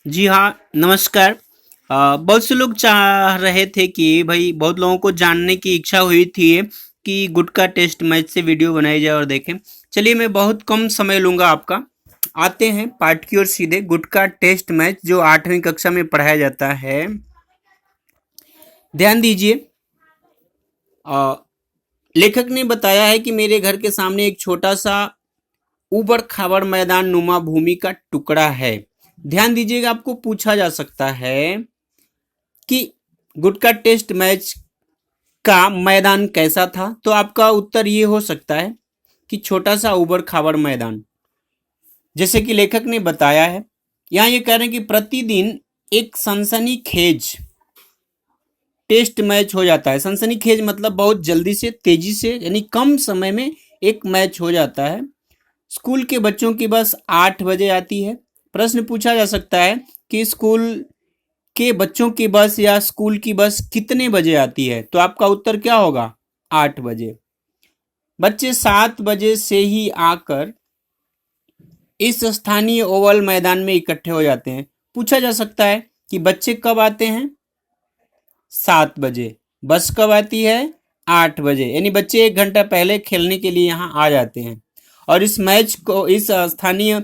जी हाँ, नमस्कार। बहुत से लोग चाह रहे थे कि भाई बहुत लोगों को जानने की इच्छा हुई थी कि गुटका टेस्ट मैच से वीडियो बनाई जाए और देखें। चलिए मैं बहुत कम समय लूँगा आपका। आते हैं पाठ की ओर सीधे। गुटका टेस्ट मैच जो 8वीं कक्षा में पढ़ाया जाता है। ध्यान दीजिए। अ, लेखक ने बताया है कि मेरे घर के सामने एक छोटा सा ऊबड़ खाबड़ मैदान नुमा भूमि का टुकड़ा है। ध्यान दीजिएगा, आपको पूछा जा सकता है कि गुटका टेस्ट मैच का मैदान कैसा था। तो आपका उत्तर ये हो सकता है कि छोटा सा उबड़ खाबड़ मैदान। जैसे कि लेखक ने बताया है, यहाँ ये कह रहे हैं कि प्रतिदिन एक सनसनीखेज टेस्ट मैच हो जाता है। सनसनीखेज मतलब बहुत जल्दी से, तेजी से, यानी कम समय में एक मैच हो जाता है। स्कूल के बच्चों की बस 8 बजे आती है। प्रश्न पूछा जा सकता है कि स्कूल के बच्चों की बस या स्कूल की बस कितने बजे आती है। तो आपका उत्तर क्या होगा? 8 बजे। बच्चे 7 बजे से ही आकर इस स्थानीय ओवल मैदान में इकट्ठे हो जाते हैं। पूछा जा सकता है कि बच्चे कब आते हैं? 7 बजे। बस कब आती है? 8 बजे। यानी बच्चे 1 घंटा पहले खेलने के लिए यहाँ आ जाते हैं। और इस मैच को, इस स्थानीय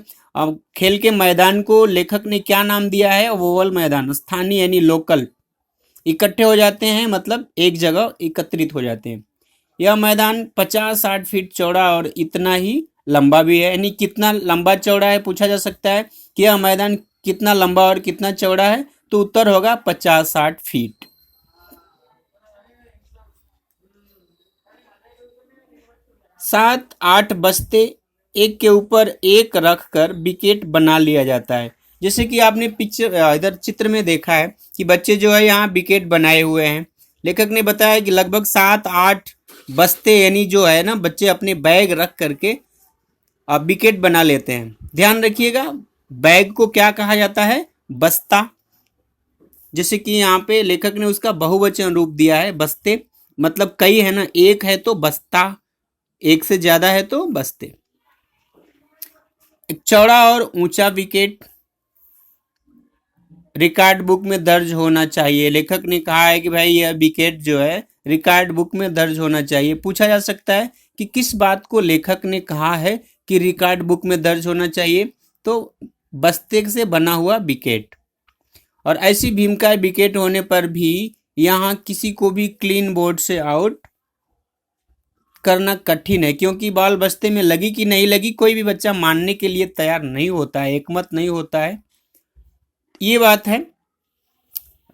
खेल के मैदान को लेखक ने क्या नाम दिया है? ओवल मैदान। स्थानीय यानी लोकल। इकट्ठे हो जाते हैं मतलब एक जगह एकत्रित हो जाते हैं। यह मैदान 50-60 फीट चौड़ा और इतना ही लंबा भी है। यानी कितना लंबा चौड़ा है पूछा जा सकता है कि यह मैदान कितना लंबा और कितना चौड़ा है। तो उत्तर होगा 50-60 फीट। 7-8 बस्ते एक के ऊपर एक रख कर विकेट बना लिया जाता है। जैसे कि आपने पिक्चर इधर चित्र में देखा है कि बच्चे जो है यहाँ विकेट बनाए हुए हैं। लेखक ने बताया कि लगभग 7-8 बस्ते यानी जो है ना, बच्चे अपने बैग रख करके अब विकेट बना लेते हैं। ध्यान रखिएगा, बैग को क्या कहा जाता है? बस्ता। जैसे कि यहाँ पे लेखक ने उसका बहुवचन रूप दिया है, बस्ते। मतलब कई है ना, एक है तो बस्ता, एक से ज्यादा है तो बस्ते। एक चौड़ा और ऊंचा विकेट रिकॉर्ड बुक में दर्ज होना चाहिए। लेखक ने कहा है कि भाई यह विकेट जो है रिकॉर्ड बुक में दर्ज होना चाहिए। पूछा जा सकता है कि किस बात को लेखक ने कहा है कि रिकॉर्ड बुक में दर्ज होना चाहिए। तो बस्ते से बना हुआ विकेट। और ऐसी भीमकाय विकेट होने पर भी यहाँ किसी को भी क्लीन बोर्ड से आउट करना कठिन है, क्योंकि बॉल बस्ते में लगी कि नहीं लगी कोई भी बच्चा मानने के लिए तैयार नहीं होता है, एकमत नहीं होता है। ये बात है।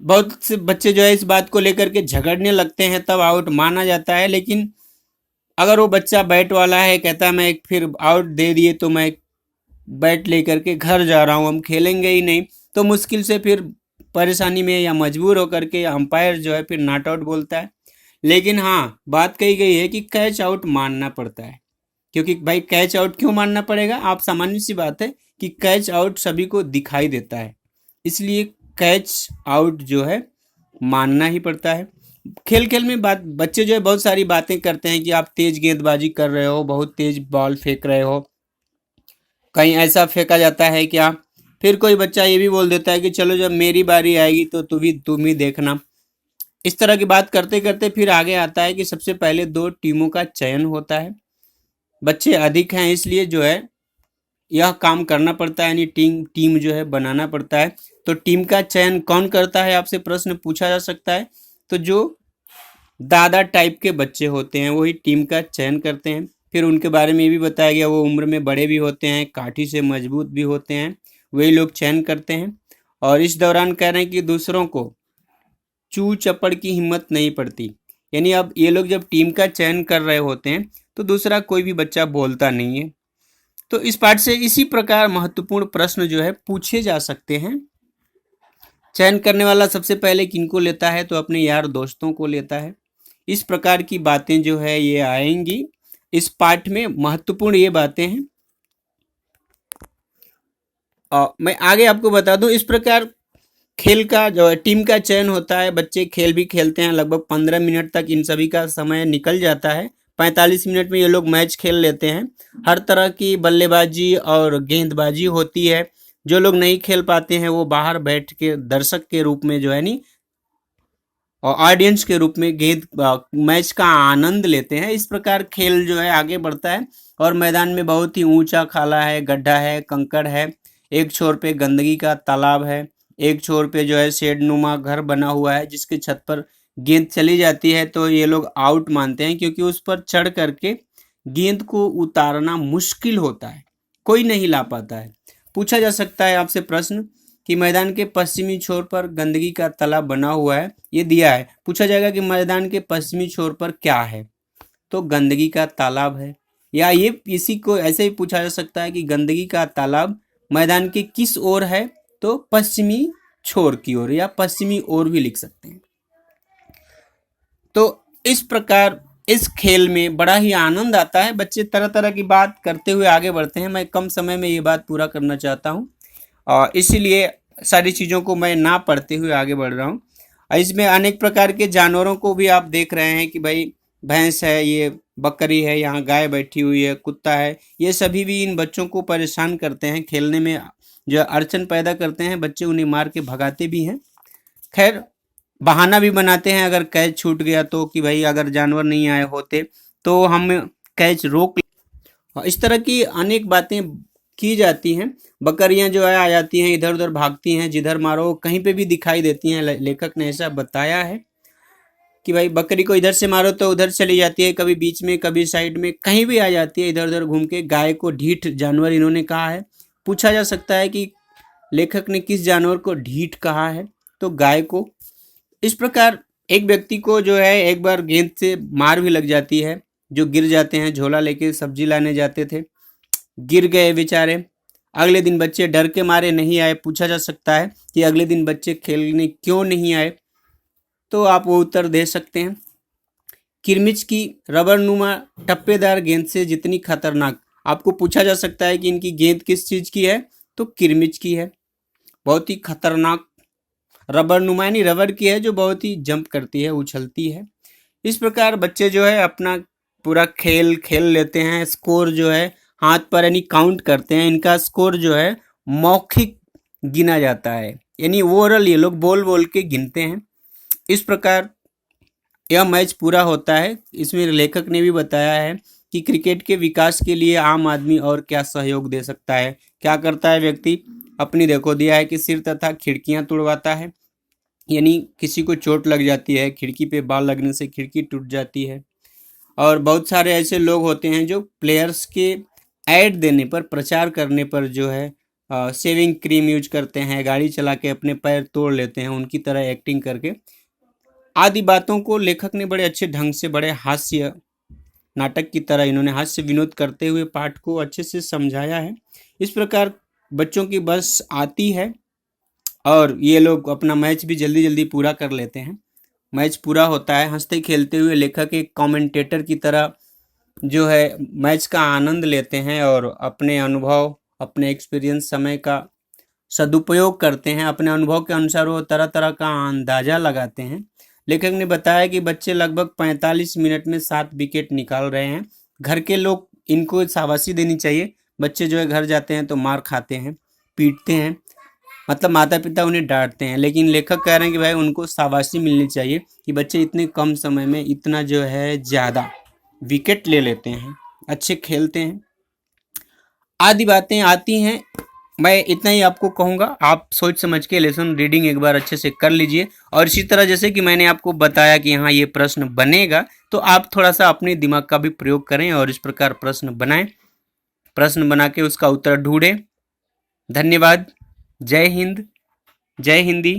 बहुत से बच्चे जो है इस बात को लेकर के झगड़ने लगते हैं, तब आउट माना जाता है। लेकिन अगर वो बच्चा बैट वाला है, कहता है मैं फिर आउट दे दिए तो मैं बैट लेकर के घर जा रहा हूँ, हम खेलेंगे ही नहीं, तो मुश्किल से फिर परेशानी में या मजबूर होकर के अंपायर जो है फिर नॉट आउट बोलता है। लेकिन हाँ, बात कही गई है कि कैच आउट मानना पड़ता है। क्योंकि भाई कैच आउट क्यों मानना पड़ेगा? आप सामान्य सी बात है कि कैच आउट सभी को दिखाई देता है, इसलिए कैच आउट जो है मानना ही पड़ता है। खेल खेल में बात, बच्चे जो है बहुत सारी बातें करते हैं कि आप तेज गेंदबाजी कर रहे हो, बहुत तेज बॉल फेंक रहे हो, कहीं ऐसा फेंका जाता है क्या? फिर कोई बच्चा ये भी बोल देता है कि चलो जब मेरी बारी आएगी तो तुम ही देखना। इस तरह की बात करते करते फिर आगे आता है कि सबसे पहले 2 टीमों का चयन होता है। बच्चे अधिक हैं इसलिए जो है यह काम करना पड़ता है, यानी टीम टीम जो है बनाना पड़ता है। तो टीम का चयन कौन करता है, आपसे प्रश्न पूछा जा सकता है। तो जो दादा टाइप के बच्चे होते हैं वही टीम का चयन करते हैं। फिर उनके बारे में ये भी बताया गया वो उम्र में बड़े भी होते हैं, काठी से मजबूत भी होते हैं, वही लोग चयन करते हैं। और इस दौरान कह रहे हैं कि दूसरों को चू चपड़ की हिम्मत नहीं पड़ती। यानी अब ये लोग जब टीम का चयन कर रहे होते हैं तो दूसरा कोई भी बच्चा बोलता नहीं है। तो इस पाठ से इसी प्रकार महत्वपूर्ण प्रश्न जो है पूछे जा सकते हैं। चयन करने वाला सबसे पहले किनको लेता है? तो अपने यार दोस्तों को लेता है। इस प्रकार की बातें जो है ये आएंगी इस पाठ में। महत्वपूर्ण ये बातें हैं। और मैं आगे आपको बता दूं, इस प्रकार खेल का जो है टीम का चयन होता है। बच्चे खेल भी खेलते हैं, लगभग 15 मिनट तक इन सभी का समय निकल जाता है। 45 मिनट में ये लोग मैच खेल लेते हैं। हर तरह की बल्लेबाजी और गेंदबाजी होती है। जो लोग नहीं खेल पाते हैं वो बाहर बैठ के दर्शक के रूप में जो है नी और ऑडियंस के रूप में गेंद मैच का आनंद लेते हैं। इस प्रकार खेल जो है आगे बढ़ता है और मैदान में बहुत ही ऊंचा खाला है, गड्ढा है, कंकड़ है, एक छोर पे गंदगी का तालाब है, एक छोर पे जो है शेड नुमा घर बना हुआ है जिसकी छत पर गेंद चली जाती है तो ये लोग आउट मानते हैं, क्योंकि उस पर चढ़ करके गेंद को उतारना मुश्किल होता है, कोई नहीं ला पाता है। पूछा जा सकता है आपसे प्रश्न कि मैदान के पश्चिमी छोर पर गंदगी का तालाब बना हुआ है, ये दिया है। पूछा जाएगा कि मैदान के पश्चिमी छोर पर क्या है, तो गंदगी का तालाब है। या ये इसी को ऐसे ही पूछा जा सकता है कि गंदगी का तालाब मैदान के किस ओर है, तो पश्चिमी छोर की ओर, या पश्चिमी ओर भी लिख सकते हैं। तो इस प्रकार इस खेल में बड़ा ही आनंद आता है, बच्चे तरह तरह की बात करते हुए आगे बढ़ते हैं। मैं कम समय में ये बात पूरा करना चाहता हूँ और इसीलिए सारी चीज़ों को मैं ना पढ़ते हुए आगे बढ़ रहा हूँ। इसमें अनेक प्रकार के जानवरों को भी आप देख रहे हैं कि भाई भैंस है, ये बकरी है, यहाँ गाय बैठी हुई है, कुत्ता है, ये सभी भी इन बच्चों को परेशान करते हैं, खेलने में जो अड़चन पैदा करते हैं, बच्चे उन्हें मार के भगाते भी हैं। खैर बहाना भी बनाते हैं अगर कैच छूट गया तो, कि भाई अगर जानवर नहीं आए होते तो हम कैच रोक। इस तरह की अनेक बातें की जाती हैं। बकरियां जो है आ जाती हैं, इधर उधर भागती हैं, जिधर मारो कहीं पे भी दिखाई देती हैं। लेखक ने ऐसा बताया है कि भाई बकरी को इधर से मारो तो उधर चली जाती है, कभी बीच में कभी साइड में कहीं भी आ जाती है, इधर उधर घूम के। गाय को ढीठ जानवर इन्होंने कहा है। पूछा जा सकता है कि लेखक ने किस जानवर को ढीठ कहा है, तो गाय को। इस प्रकार एक व्यक्ति को जो है एक बार गेंद से मार भी लग जाती है, जो गिर जाते हैं, झोला लेके सब्जी लाने जाते थे, गिर गए बेचारे। अगले दिन बच्चे डर के मारे नहीं आए। पूछा जा सकता है कि अगले दिन बच्चे खेलने क्यों नहीं आए, तो आप वो उत्तर दे सकते हैं। किरमिच की रबर नुमा टप्पेदार गेंद से जितनी खतरनाक। आपको पूछा जा सकता है कि इनकी गेंद किस चीज की है, तो किरमिच की है। बहुत ही खतरनाक रबर नुमा यानी रबर की है, जो बहुत ही जंप करती है, उछलती है। इस प्रकार बच्चे जो है अपना पूरा खेल खेल लेते हैं। स्कोर जो है हाथ पर यानी काउंट करते हैं। इनका स्कोर जो है मौखिक गिना जाता है, यानी ओवरऑल ये लोग बोल बोल के गिनते हैं। इस प्रकार यह मैच पूरा होता है। इसमें लेखक ने भी बताया है कि क्रिकेट के विकास के लिए आम आदमी और क्या सहयोग दे सकता है। क्या करता है व्यक्ति, अपनी देखो दिया है कि सिर तथा खिड़कियां तोड़वाता है, यानी किसी को चोट लग जाती है, खिड़की पे बाल लगने से खिड़की टूट जाती है। और बहुत सारे ऐसे लोग होते हैं जो प्लेयर्स के ऐड देने पर, प्रचार करने पर जो है शेविंग क्रीम यूज करते हैं, गाड़ी चला के अपने पैर तोड़ लेते हैं, उनकी तरह एक्टिंग करके। आदि बातों को लेखक ने बड़े अच्छे ढंग से, बड़े हास्य नाटक की तरह इन्होंने हास्य विनोद करते हुए पाठ को अच्छे से समझाया है। इस प्रकार बच्चों की बस आती है और ये लोग अपना मैच भी जल्दी जल्दी पूरा कर लेते हैं। मैच पूरा होता है, हंसते खेलते हुए लेखक एक कमेंटेटर की तरह जो है मैच का आनंद लेते हैं और अपने अनुभव, अपने एक्सपीरियंस, समय का सदुपयोग करते हैं। अपने अनुभव के अनुसार वो तरह तरह का अंदाजा लगाते हैं। लेखक ने बताया कि बच्चे लगभग 45 मिनट में 7 विकेट निकाल रहे हैं। घर के लोग इनको शाबाशी देनी चाहिए। बच्चे जो है घर जाते हैं तो मार खाते हैं, पीटते हैं, मतलब माता पिता उन्हें डांटते हैं, लेकिन लेखक कह रहे हैं कि भाई उनको शाबाशी मिलनी चाहिए कि बच्चे इतने कम समय में इतना जो है ज़्यादा विकेट ले लेते हैं, अच्छे खेलते हैं। आदि बातें आती हैं। मैं इतना ही आपको कहूँगा, आप सोच समझ के लेसन रीडिंग एक बार अच्छे से कर लीजिए। और इसी तरह जैसे कि मैंने आपको बताया कि यहाँ ये प्रश्न बनेगा, तो आप थोड़ा सा अपने दिमाग का भी प्रयोग करें और इस प्रकार प्रश्न बनाएं। प्रश्न बना के उसका उत्तर ढूंढें। धन्यवाद। जय हिंद, जय हिंदी।